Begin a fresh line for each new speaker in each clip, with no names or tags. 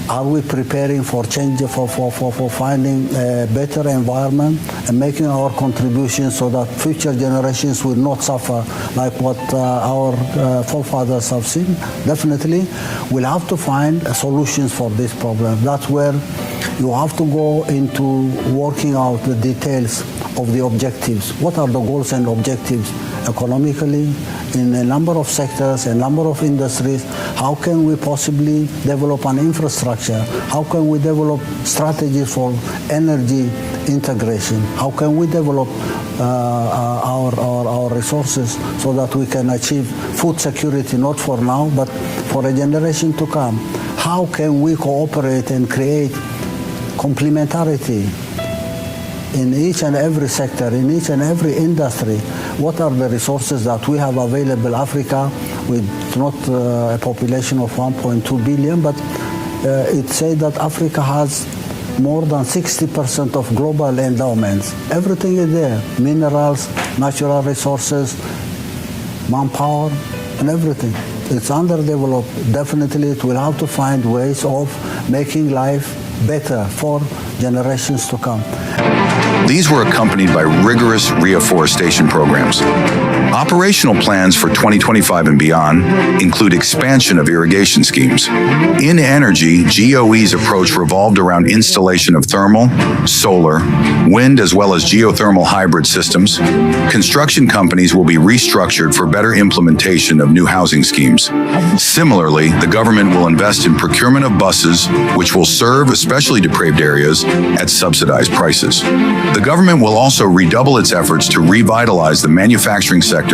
Are we preparing for change, for finding a better environment and making our contribution so that future generations will not suffer like what our forefathers have seen? Definitely, we'll have to find solutions for this problem. That's where you have to go into working out the details of the objectives. What are the goals and objectives economically in a number of sectors, a number of industries? How can we possibly develop an infrastructure? How can we develop strategies for energy integration? How can we develop our resources so that we can achieve food security, not for now, but for a generation to come? How can we cooperate and create complementarity in each and every sector, in each and every industry? What are the resources that we have available? Africa, with not a population of 1.2 billion, but it said that Africa has more than 60% of global endowments. Everything is there: minerals, natural resources, manpower, and everything. It's underdeveloped. Definitely, it will have to find ways of making life better for generations to come.
These were accompanied by rigorous reforestation programs. Operational plans for 2025 and beyond include expansion of irrigation schemes. In energy, GOE's approach revolved around installation of thermal, solar, wind, as well as geothermal hybrid systems. Construction companies will be restructured for better implementation of new housing schemes. Similarly, the government will invest in procurement of buses, which will serve especially deprived areas at subsidized prices. The government will also redouble its efforts to revitalize the manufacturing sector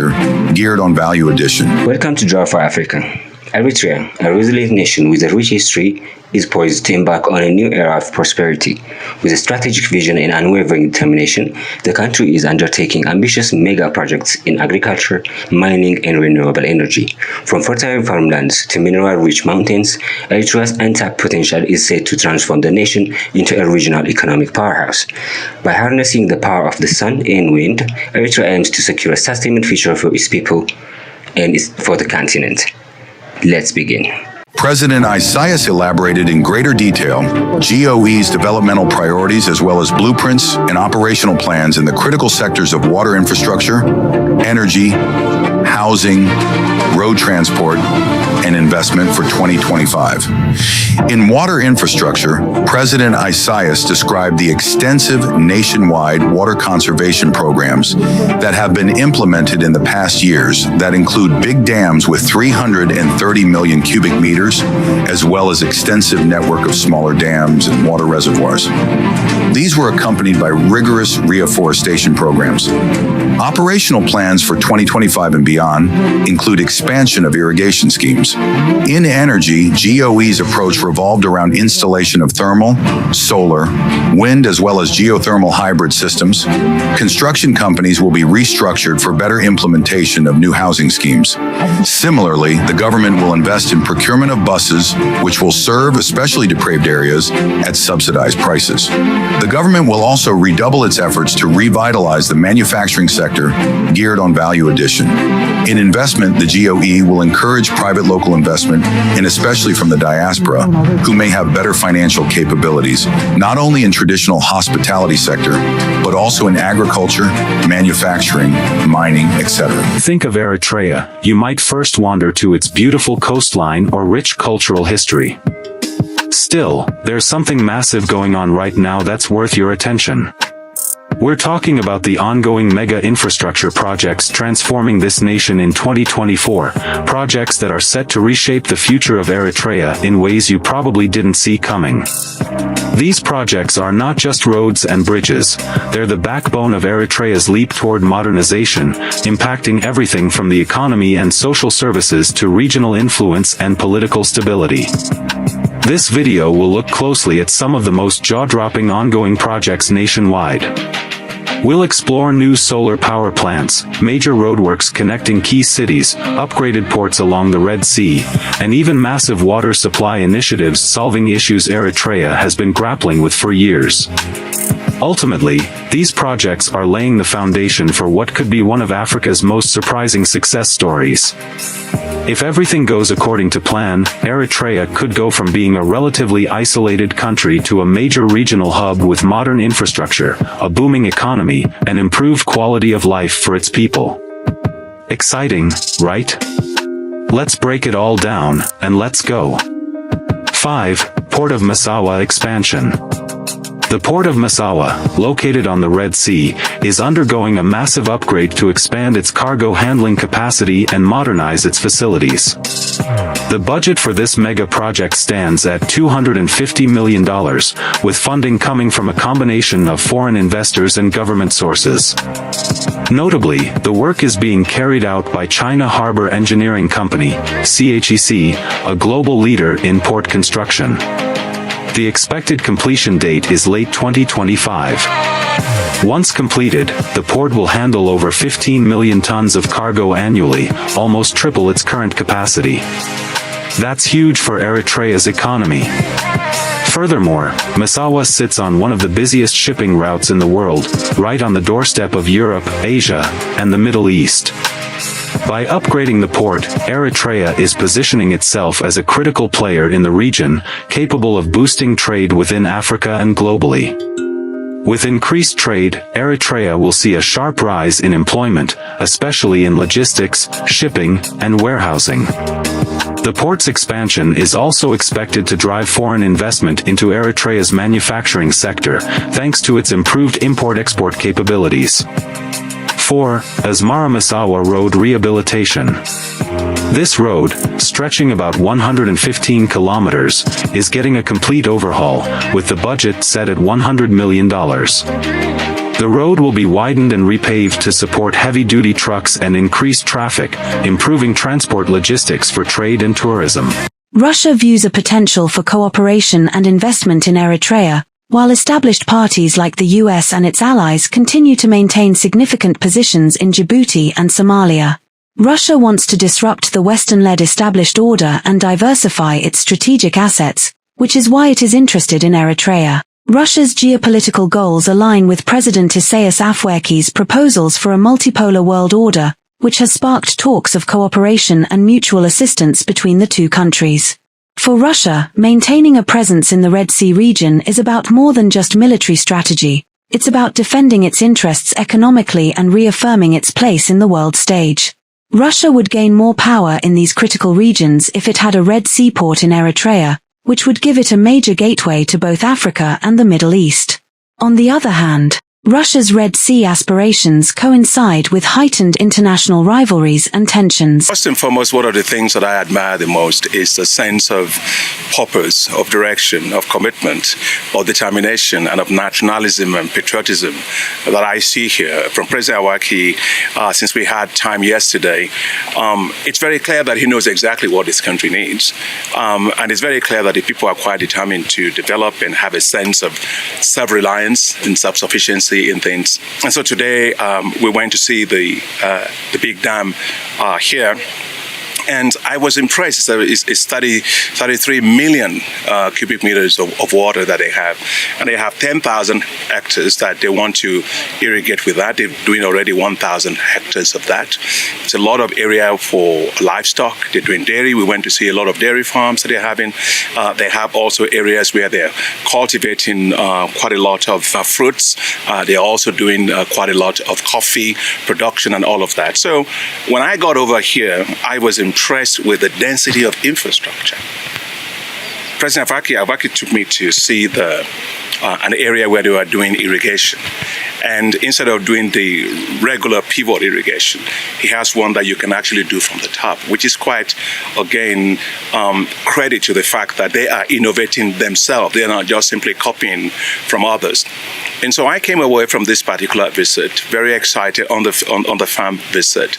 geared on value addition.
Welcome to Drar for Africa. Eritrea, a resilient nation with a rich history, is poised to embark on a new era of prosperity. With a strategic vision and unwavering determination, the country is undertaking ambitious mega projects in agriculture, mining, and renewable energy. From fertile farmlands to mineral-rich mountains, Eritrea's untapped potential is set to transform the nation into a regional economic powerhouse. By harnessing the power of the sun and wind, Eritrea aims to secure a sustainable future for its people and for the continent. Let's begin.
President Isaias elaborated in greater detail GOE's developmental priorities as well as blueprints and operational plans in the critical sectors of water infrastructure, energy, housing, road transport, and investment for 2025. In water infrastructure, President Isaias described the extensive nationwide water conservation programs that have been implemented in the past years that include big dams with 330 million cubic meters, as well as extensive network of smaller dams and water reservoirs. These were accompanied by rigorous reforestation programs. Operational plans for 2025 and beyond include expansion of irrigation schemes. In energy, GOE's approach revolved around installation of thermal, solar, wind, as well as geothermal hybrid systems. Construction companies will be restructured for better implementation of new housing schemes. Similarly, the government will invest in procurement of buses, which will serve especially deprived areas at subsidized prices. The government will also redouble its efforts to revitalize the manufacturing sector geared on value addition. In investment, the GOE will encourage private local investment, and especially from the diaspora, who may have better financial capabilities, not only in traditional hospitality sector, but also in agriculture, manufacturing, mining, etc.
Think of Eritrea, you might first wander to its beautiful coastline or rich cultural history. Still, there's something massive going on right now that's worth your attention. We're talking about the ongoing mega infrastructure projects transforming this nation in 2024, projects that are set to reshape the future of Eritrea in ways you probably didn't see coming. These projects are not just roads and bridges, they're the backbone of Eritrea's leap toward modernization, impacting everything from the economy and social services to regional influence and political stability. This video will look closely at some of the most jaw-dropping ongoing projects nationwide. We'll explore new solar power plants, major roadworks connecting key cities, upgraded ports along the Red Sea, and even massive water supply initiatives solving issues Eritrea has been grappling with for years. Ultimately, these projects are laying the foundation for what could be one of Africa's most surprising success stories. If everything goes according to plan, Eritrea could go from being a relatively isolated country to a major regional hub with modern infrastructure, a booming economy, and improved quality of life for its people. Exciting, right? Let's break it all down, and let's go. 5. Port of Massawa expansion. The Port of Massawa, located on the Red Sea, is undergoing a massive upgrade to expand its cargo handling capacity and modernize its facilities. The budget for this mega project stands at $250 million, with funding coming from a combination of foreign investors and government sources. Notably, the work is being carried out by China Harbor Engineering Company, CHEC, a global leader in port construction. The expected completion date is late 2025. Once completed, the port will handle over 15 million tons of cargo annually, almost triple its current capacity. That's huge for Eritrea's economy. Furthermore, Massawa sits on one of the busiest shipping routes in the world, right on the doorstep of Europe, Asia, and the Middle East. By upgrading the port, Eritrea is positioning itself as a critical player in the region, capable of boosting trade within Africa and globally. With increased trade, Eritrea will see a sharp rise in employment, especially in logistics, shipping, and warehousing. The port's expansion is also expected to drive foreign investment into Eritrea's manufacturing sector, thanks to its improved import-export capabilities. 4. Asmara Massawa Road Rehabilitation. This road, stretching about 115 kilometers, is getting a complete overhaul, with the budget set at $100 million. The road will be widened and repaved to support heavy-duty trucks and increase traffic, improving transport logistics for trade and tourism.
Russia views a potential for cooperation and investment in Eritrea, while established parties like the US and its allies continue to maintain significant positions in Djibouti and Somalia. Russia wants to disrupt the Western-led established order and diversify its strategic assets, which is why it is interested in Eritrea. Russia's geopolitical goals align with President Isaias Afwerki's proposals for a multipolar world order, which has sparked talks of cooperation and mutual assistance between the two countries. For Russia, maintaining a presence in the Red Sea region is about more than just military strategy. It's about defending its interests economically and reaffirming its place in the world stage. Russia would gain more power in these critical regions if it had a Red Sea port in Eritrea, which would give it a major gateway to both Africa and the Middle East. On the other hand, Russia's Red Sea aspirations coincide with heightened international rivalries and tensions.
First and foremost, one of the things that I admire the most is the sense of purpose, of direction, of commitment, of determination, and of nationalism and patriotism that I see here from President Afwerki. Since we had time yesterday, it's very clear that he knows exactly what this country needs. And it's very clear that the people are quite determined to develop and have a sense of self-reliance and self-sufficiency in things. And so today we went to see the big dam here. And I was impressed. It's 33 million cubic meters of water that they have. And they have 10,000 hectares that they want to irrigate with that. They're doing already 1,000 hectares of that. It's a lot of area for livestock. They're doing dairy. We went to see a lot of dairy farms that they're having. They have also areas where they're cultivating quite a lot of fruits. They're also doing quite a lot of coffee production and all of that. So when I got over here, I was impressed with the density of infrastructure. President Afwerki took me to see an area where they were doing irrigation. And instead of doing the regular pivot irrigation, he has one that you can actually do from the top, which is quite, again, credit to the fact that they are innovating themselves. They are not just simply copying from others. And so I came away from this particular visit very excited on the farm visit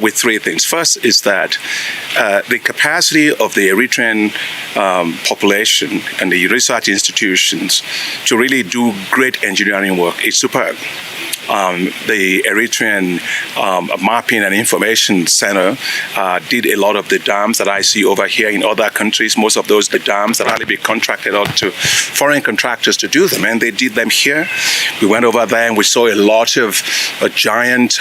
with three things. First is that the capacity of the Eritrean population and the research institutions to really do great engineering work is superb. The Eritrean Mapping and Information Center did a lot of the dams that I see over here in other countries. Most of those, the dams that had to be contracted out to foreign contractors to do them, and they did them here. here. We went over there and we saw a lot of giant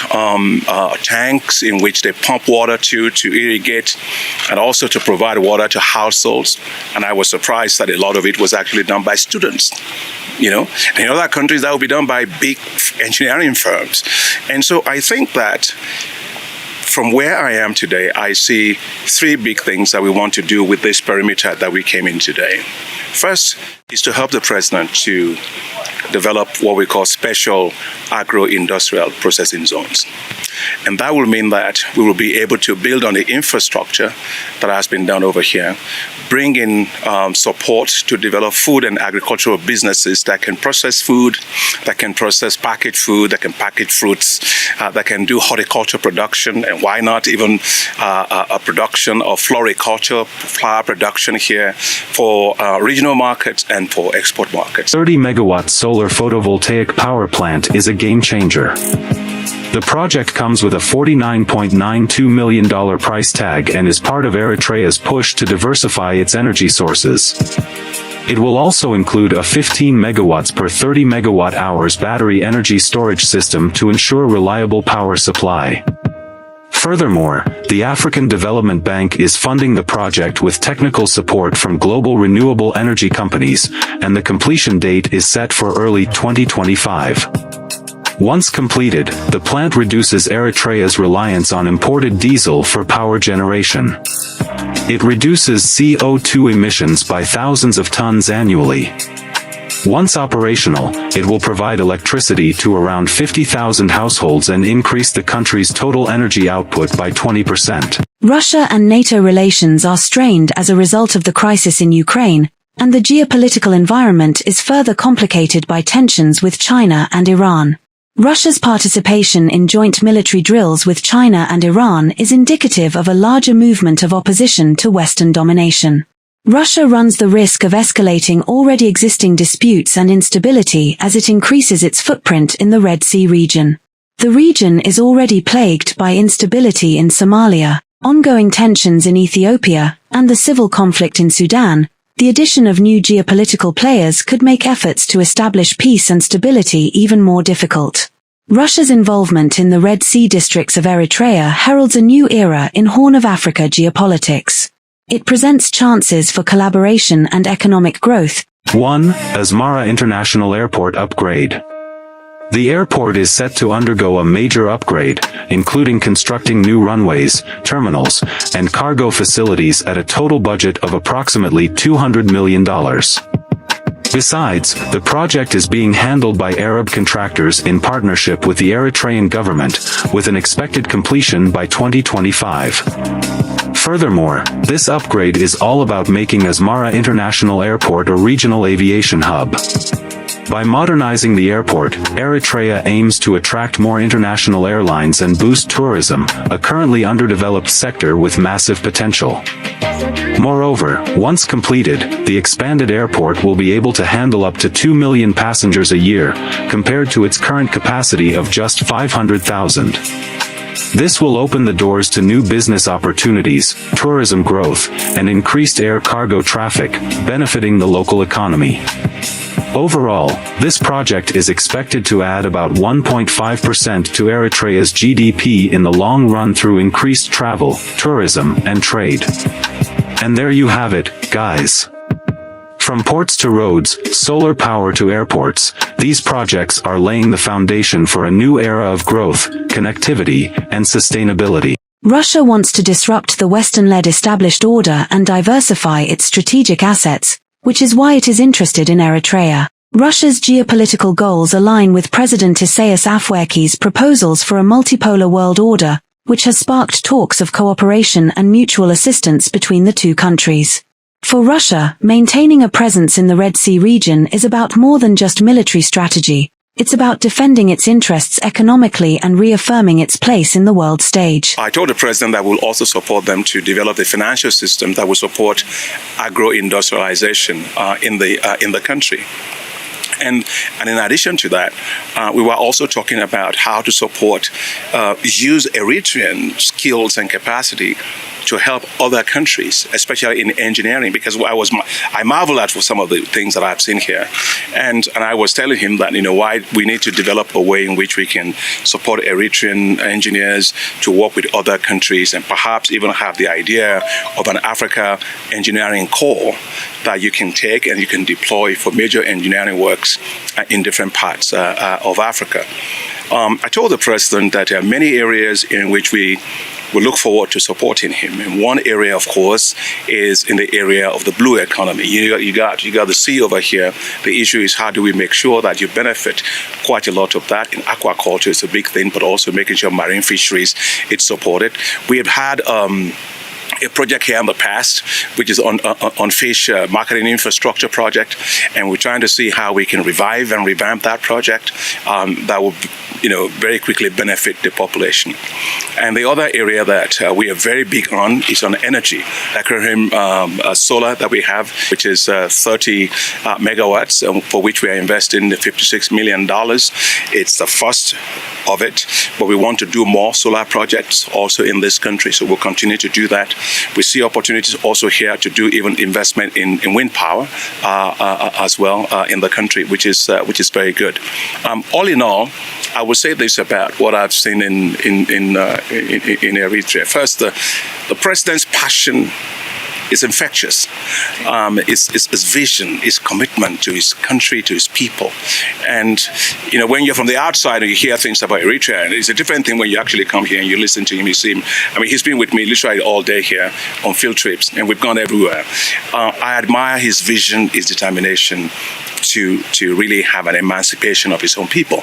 tanks in which they pump water to irrigate and also to provide water to households. And I was surprised that a lot of it was actually done by students. And in other countries, that would be done by big engineering firms. And so I think that from where I am today, I see three big things that we want to do with this perimeter that we came in today. First is to help the president to develop what we call special agro-industrial processing zones. And that will mean that we will be able to build on the infrastructure that has been done over here, bring in support to develop food and agricultural businesses that can process food, that can process packaged food, that can package fruits, that can do horticulture production, and why not even a production of floriculture, flower production here for regional markets and for export markets.
30 megawatt solar photovoltaic power plant is a game changer. The project comes with a $49.92 million price tag and is part of Eritrea's push to diversify its energy sources. It will also include a 15 megawatts per 30 megawatt hours battery energy storage system to ensure reliable power supply. Furthermore, the African Development Bank is funding the project with technical support from global renewable energy companies, and the completion date is set for early 2025. Once completed, the plant reduces Eritrea's reliance on imported diesel for power generation. It reduces CO2 emissions by thousands of tons annually. Once operational, it will provide electricity to around 50,000 households and increase the country's total energy output by 20%.
Russia and NATO relations are strained as a result of the crisis in Ukraine, and the geopolitical environment is further complicated by tensions with China and Iran. Russia's participation in joint military drills with China and Iran is indicative of a larger movement of opposition to Western domination. Russia runs the risk of escalating already existing disputes and instability as it increases its footprint in the Red Sea region. The region is already plagued by instability in Somalia, ongoing tensions in Ethiopia, and the civil conflict in Sudan. The addition of new geopolitical players could make efforts to establish peace and stability even more difficult. Russia's involvement in the Red Sea districts of Eritrea heralds a new era in Horn of Africa geopolitics. It presents chances for collaboration and economic growth.
1. Asmara International Airport upgrade. The airport is set to undergo a major upgrade, including constructing new runways, terminals, and cargo facilities at a total budget of approximately $200 million. Besides, the project is being handled by Arab contractors in partnership with the Eritrean government, with an expected completion by 2025. Furthermore, this upgrade is all about making Asmara International Airport a regional aviation hub. By modernizing the airport, Eritrea aims to attract more international airlines and boost tourism, a currently underdeveloped sector with massive potential. Moreover, once completed, the expanded airport will be able to handle up to 2 million passengers a year, compared to its current capacity of just 500,000. This will open the doors to new business opportunities, tourism growth, and increased air cargo traffic, benefiting the local economy. Overall, this project is expected to add about 1.5% to Eritrea's GDP in the long run through increased travel, tourism, and trade. And there you have it, guys. From ports to roads, solar power to airports, these projects are laying the foundation for a new era of growth, connectivity, and sustainability.
Russia wants to disrupt the Western-led established order and diversify its strategic assets, which is why it is interested in Eritrea. Russia's geopolitical goals align with President Isaias Afwerki's proposals for a multipolar world order, which has sparked talks of cooperation and mutual assistance between the two countries. For Russia, maintaining a presence in the Red Sea region is about more than just military strategy. It's about defending its interests economically and reaffirming its place in the world stage.
I told the president that we'll also support them to develop a financial system that will support agro-industrialization in the country. And in addition to that, we were also talking about how to support, use Eritrean skills and capacity to help other countries, especially in engineering, because I marvel at some of the things that I've seen here. And I was telling him that, why we need to develop a way in which we can support Eritrean engineers to work with other countries and perhaps even have the idea of an Africa engineering corps that you can take and you can deploy for major engineering works in different parts of Africa. I told the president that there are many areas in which we look forward to supporting him. And one area, of course, is in the area of the blue economy. You got the sea over here. The issue is how do we make sure that you benefit quite a lot of that. In aquaculture, it's a big thing, but also making sure marine fisheries, it's supported. We have had a project here in the past, which is on fish marketing infrastructure project, and we're trying to see how we can revive and revamp that project that will, very quickly benefit the population. And the other area that we are very big on is on energy. Solar that we have, which is 30 megawatts, for which we are investing $56 million. It's the first of it, but we want to do more solar projects also in this country, so we'll continue to do that. We see opportunities also here to do even investment in wind power as well in the country, which is very good. All in all, I would say this about what I've seen in Eritrea. First, the president's passion is infectious. His vision, his commitment to his country, to his people. And, when you're from the outside and you hear things about Eritrea, it's a different thing when you actually come here and you listen to him, you see him. He's been with me literally all day here on field trips, and we've gone everywhere. I admire his vision, his determination to really have an emancipation of his own people.